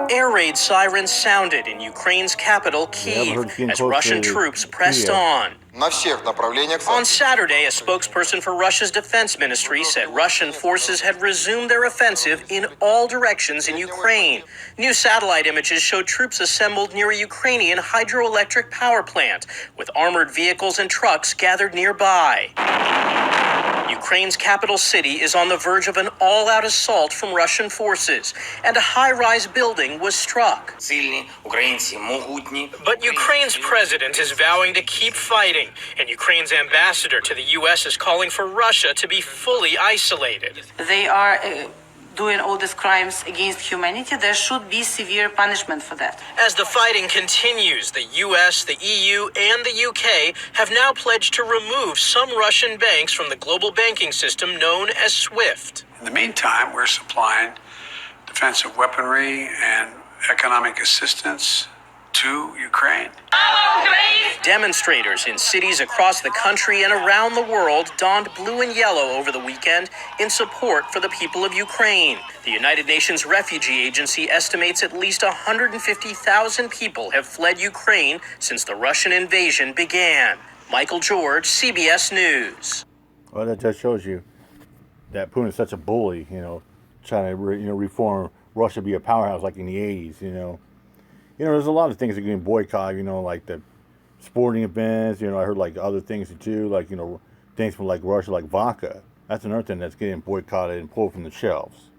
Air raid sirens sounded in Ukraine's capital, Kyiv, as Russian troops pressed on. On Saturday, a spokesperson for Russia's defense ministry said Russian forces had resumed their offensive in all directions in Ukraine. New satellite images showed troops assembled near a Ukrainian hydroelectric power plant, with armored vehicles and trucks gathered nearby. Ukraine's capital city is on the verge of an all-out assault from Russian forces, and a high-rise building was struck. But Ukraine's president is vowing to keep fighting, and Ukraine's ambassador to the U.S. is calling for Russia to be fully isolated. They are doing all these crimes against humanity. There should be severe punishment for that. As the fighting continues, the U.S., the EU, and the U.K. have now pledged to remove some Russian banks from the global banking system known as SWIFT. In the meantime, we're supplying defensive weaponry and economic assistance to Ukraine. Demonstrators in cities across the country and around the world donned blue and yellow over the weekend in support for the people of Ukraine. The United Nations Refugee Agency estimates at least 150,000 people have fled Ukraine since the Russian invasion began. Michael George, CBS News. Well, that just shows you that Putin is such a bully, trying to reform Russia to be a powerhouse like in the 80s, there's a lot of things that are getting boycotted, like the sporting events, I heard like other things too, like, things from like Russia, like vodka. That's another thing that's getting boycotted and pulled from the shelves.